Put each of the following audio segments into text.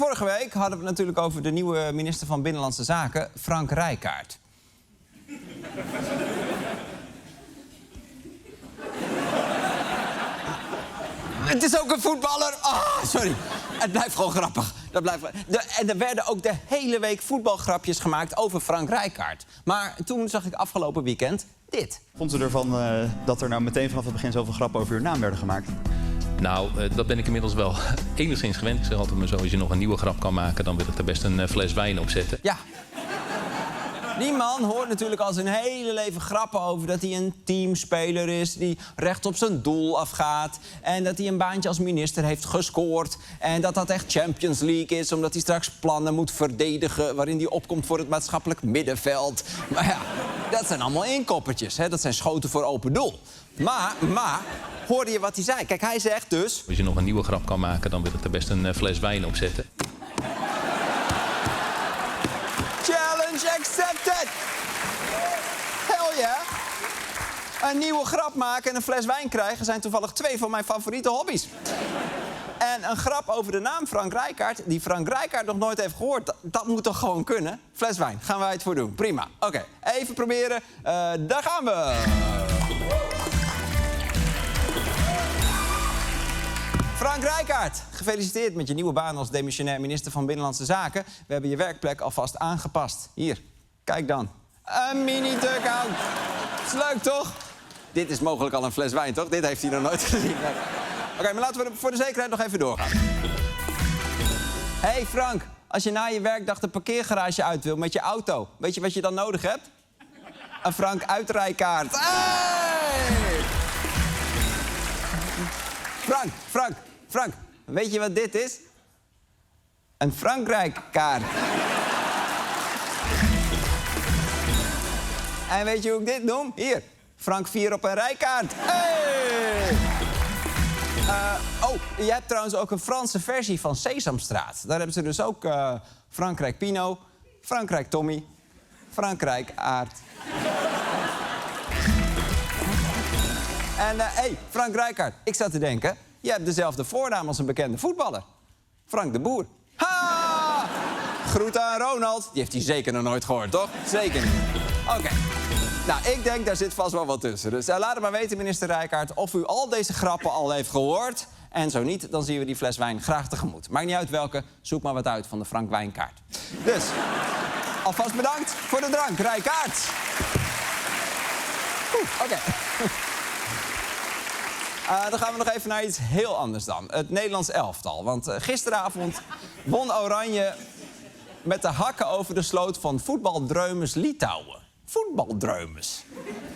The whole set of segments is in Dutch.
vorige week hadden we het natuurlijk over de nieuwe minister van Binnenlandse Zaken, Frank Rijkaard. Het is ook een voetballer. Oh, sorry. Het blijft gewoon grappig. En er werden ook de hele week voetbalgrapjes gemaakt over Frank Rijkaard. Maar toen zag ik afgelopen weekend dit. Vond u ervan dat er nou meteen vanaf het begin zoveel grappen over uw naam werden gemaakt? Nou, dat ben ik inmiddels wel enigszins gewend. Ik zeg altijd maar zo, als je nog een nieuwe grap kan maken, dan wil ik er best een fles wijn op zetten. Ja. Die man hoort natuurlijk al zijn hele leven grappen over dat hij een teamspeler is die recht op zijn doel afgaat. En dat hij een baantje als minister heeft gescoord. En dat dat echt Champions League is, omdat hij straks plannen moet verdedigen waarin hij opkomt voor het maatschappelijk middenveld. Maar ja, dat zijn allemaal inkoppertjes, hè? Dat zijn schoten voor open doel. Maar, hoorde je wat hij zei? Kijk, hij zegt dus... Als je nog een nieuwe grap kan maken, dan wil ik er best een fles wijn op zetten. Challenge accepted! Hell yeah! Een nieuwe grap maken en een fles wijn krijgen zijn toevallig 2 van mijn favoriete hobby's. En een grap over de naam Frank Rijkaard, die Frank Rijkaard nog nooit heeft gehoord, dat moet toch gewoon kunnen? Fles wijn, gaan wij het voor doen. Prima. Oké, even proberen. Daar gaan we! Frank Rijkaard, gefeliciteerd met je nieuwe baan als demissionair minister van Binnenlandse Zaken. We hebben je werkplek alvast aangepast. Hier, kijk dan. Een mini-dugout. Is leuk, toch? Dit is mogelijk al een fles wijn, toch? Dit heeft hij nog nooit gezien. Oké, maar laten we voor de zekerheid nog even doorgaan. Hey Frank, als je na je werkdag de parkeergarage uit wil met je auto, weet je wat je dan nodig hebt? Een Frank uitrijkaart. Hey! Frank, weet je wat dit is? Een Frankrijk-kaart. En weet je hoe ik dit noem? Hier, Frank 4 op een rijkaart. Hey! Je hebt trouwens ook een Franse versie van Sesamstraat. Daar hebben ze dus ook Frankrijk Pino, Frankrijk Tommy, Frankrijk Aard. En Frank Rijkaard, ik zat te denken, je hebt dezelfde voornaam als een bekende voetballer. Frank de Boer. Ha! Groeten aan Ronald. Die heeft hij zeker nog nooit gehoord, toch? Zeker niet. Oké. Nou, ik denk, daar zit vast wel wat tussen. Dus laat het maar weten, minister Rijkaard, of u al deze grappen al heeft gehoord. En zo niet, dan zien we die fles wijn graag tegemoet. Maakt niet uit welke, zoek maar wat uit van de Frank Wijnkaart. Dus, alvast bedankt voor de drank, Rijkaard. Oké. Dan gaan we nog even naar iets heel anders dan. Het Nederlands elftal. Want gisteravond won Oranje met de hakken over de sloot van voetbaldreumes Litouwen. Voetbaldreumes.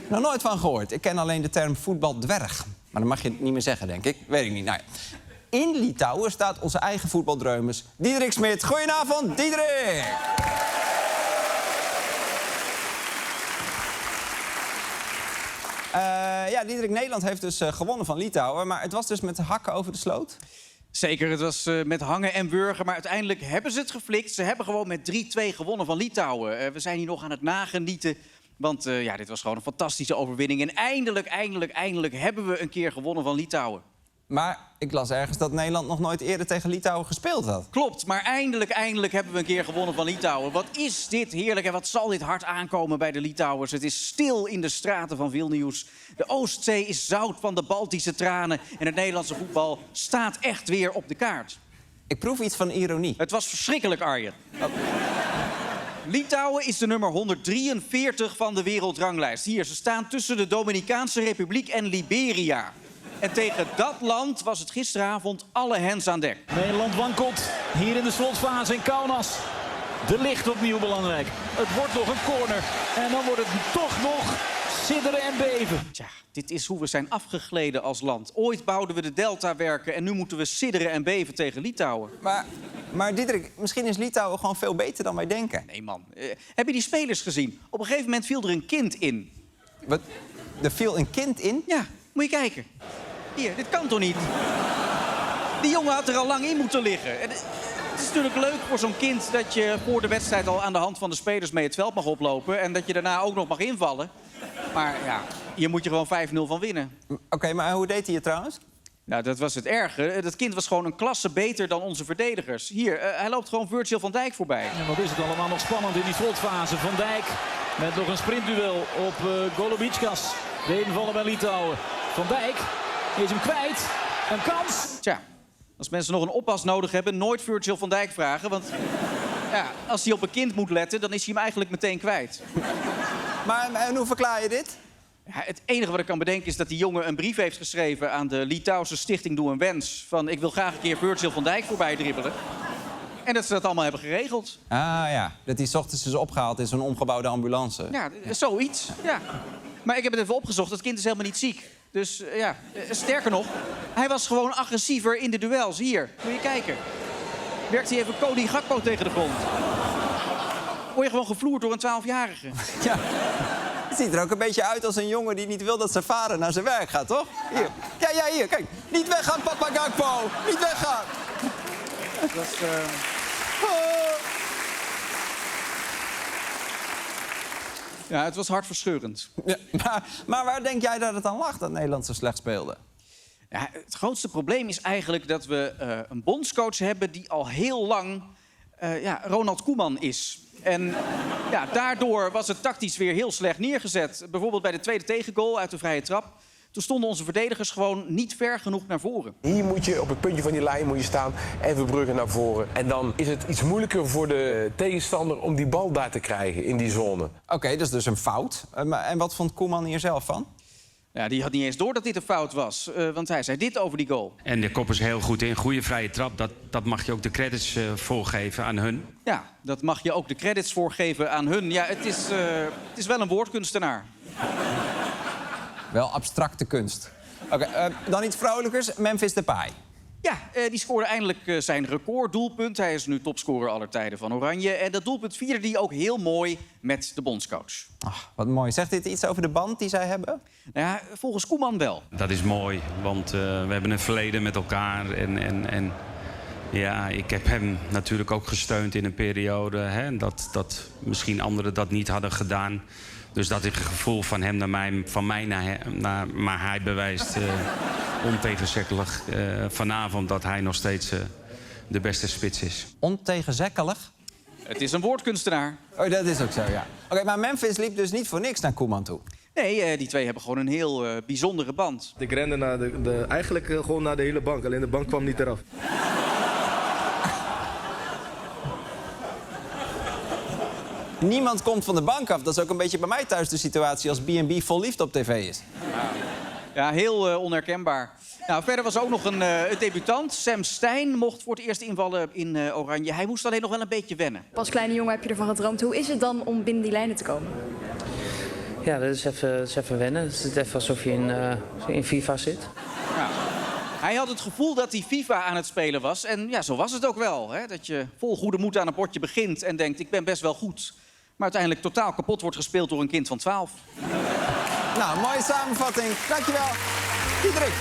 Nog nooit van gehoord. Ik ken alleen de term voetbaldwerg. Maar dat mag je niet meer zeggen, denk ik. Weet ik niet. Nou ja. In Litouwen staat onze eigen voetbaldreumes Diederik Smit. Goedenavond, Diederik! Diederik, Nederland heeft dus gewonnen van Litouwen. Maar het was dus met de hakken over de sloot? Zeker, het was met hangen en wurgen. Maar uiteindelijk hebben ze het geflikt. Ze hebben gewoon met 3-2 gewonnen van Litouwen. We zijn hier nog aan het nagenieten. Want dit was gewoon een fantastische overwinning. En eindelijk hebben we een keer gewonnen van Litouwen. Maar ik las ergens dat Nederland nog nooit eerder tegen Litouwen gespeeld had. Klopt, maar eindelijk hebben we een keer gewonnen van Litouwen. Wat is dit heerlijk en wat zal dit hard aankomen bij de Litouwers. Het is stil in de straten van Vilnius. De Oostzee is zout van de Baltische tranen. En het Nederlandse voetbal staat echt weer op de kaart. Ik proef iets van ironie. Het was verschrikkelijk, Arjen. Litouwen is de nummer 143 van de wereldranglijst. Hier, ze staan tussen de Dominicaanse Republiek en Liberia. En tegen dat land was het gisteravond alle hens aan dek. Nederland wankelt hier in de slotfase in Kaunas. De Ligt opnieuw belangrijk. Het wordt nog een corner. En dan wordt het toch nog sidderen en beven. Tja, dit is hoe we zijn afgegleden als land. Ooit bouwden we de Deltawerken en nu moeten we sidderen en beven tegen Litouwen. Maar Diederik, misschien is Litouwen gewoon veel beter dan wij denken. Nee, man. Heb je die spelers gezien? Op een gegeven moment viel er een kind in. Wat? Er viel een kind in? Ja, moet je kijken. Hier, dit kan toch niet? Die jongen had er al lang in moeten liggen. Het is natuurlijk leuk voor zo'n kind dat je voor de wedstrijd al aan de hand van de spelers mee het veld mag oplopen. En dat je daarna ook nog mag invallen. Maar ja, hier moet je gewoon 5-0 van winnen. Oké, maar hoe deed hij het trouwens? Nou, dat was het erge. Dat kind was gewoon een klasse beter dan onze verdedigers. Hier, hij loopt gewoon Virgil van Dijk voorbij. En wat is het allemaal nog spannend in die slotfase. Van Dijk met nog een sprintduel op Golubitskas. De invaller bij Litouwen. Van Dijk is hem kwijt. Een kans. Tja, als mensen nog een oppas nodig hebben, nooit Virgil van Dijk vragen. Want ja, als hij op een kind moet letten, dan is hij hem eigenlijk meteen kwijt. Maar en hoe verklaar je dit? Ja, het enige wat ik kan bedenken is dat die jongen een brief heeft geschreven aan de Litouwse stichting Doe een Wens. Van, ik wil graag een keer Virgil van Dijk voorbij dribbelen. En dat ze dat allemaal hebben geregeld. Ah ja, dat hij 's ochtends is opgehaald in zo'n omgebouwde ambulance. Ja, zoiets. Ja. Maar ik heb het even opgezocht. Het kind is helemaal niet ziek. Dus ja, sterker nog, hij was gewoon agressiever in de duels. Hier, moet je kijken. Werkt hij even Cody Gakpo tegen de grond. Word je gewoon gevloerd door een 12-jarige. Ja. Het ziet er ook een beetje uit als een jongen die niet wil dat zijn vader naar zijn werk gaat, toch? Hier. Ja, hier, kijk. Niet weggaan, papa Gakpo. Niet weggaan. Dat was, Ja, het was hartverscheurend. Ja, maar waar denk jij dat het aan lag dat Nederland zo slecht speelde? Ja, het grootste probleem is eigenlijk dat we een bondscoach hebben die al heel lang Ronald Koeman is. En ja, daardoor was het tactisch weer heel slecht neergezet. Bijvoorbeeld bij de tweede tegengoal uit de vrije trap. Toen stonden onze verdedigers gewoon niet ver genoeg naar voren. Hier moet je op het puntje van die lijn moet je staan en Verbrugge naar voren. En dan is het iets moeilijker voor de tegenstander om die bal daar te krijgen in die zone. Oké, dat is dus een fout. En wat vond Koeman hier zelf van? Ja, die had niet eens door dat dit een fout was. Want hij zei dit over die goal. En de koppen ze heel goed in. Goede vrije trap. Dat mag je ook de credits voorgeven aan hun. Ja, dat mag je ook de credits voorgeven aan hun. Ja, het is wel een woordkunstenaar. Wel abstracte kunst. Oké, dan iets vrolijkers. Memphis Depay. Ja, die scoorde eindelijk zijn recorddoelpunt. Hij is nu topscorer aller tijden van Oranje. En dat doelpunt vierde hij ook heel mooi met de bondscoach. Ach, wat mooi. Zegt dit iets over de band die zij hebben? Nou ja, volgens Koeman wel. Dat is mooi, want we hebben een verleden met elkaar. En ja, ik heb hem natuurlijk ook gesteund in een periode. Hè, dat misschien anderen dat niet hadden gedaan. Dus dat ik het gevoel van hem naar mij, van mij naar maar hij bewijst ontegenzeggelijk vanavond dat hij nog steeds de beste spits is. Ontegenzeggelijk? Het is een woordkunstenaar. Oh, dat is ook zo, ja. Oké, maar Memphis liep dus niet voor niks naar Koeman toe. Nee, die twee hebben gewoon een heel bijzondere band. Ik rende naar eigenlijk gewoon naar de hele bank. Alleen de bank kwam niet eraf. Niemand komt van de bank af. Dat is ook een beetje bij mij thuis de situatie als B&B vol liefde op tv is. Ja, heel onherkenbaar. Nou, verder was ook nog een debutant. Sam Stein mocht voor het eerst invallen in Oranje. Hij moest alleen nog wel een beetje wennen. Als kleine jongen heb je ervan gedroomd. Hoe is het dan om binnen die lijnen te komen? Ja, dat is even wennen. Het is even alsof je in FIFA zit. Ja. Hij had het gevoel dat hij FIFA aan het spelen was. En ja, zo was het ook wel. Hè? Dat je vol goede moed aan een potje begint en denkt, ik ben best wel goed. Maar uiteindelijk totaal kapot wordt gespeeld door een kind van 12. Nou, mooie samenvatting. Dankjewel. Diederik.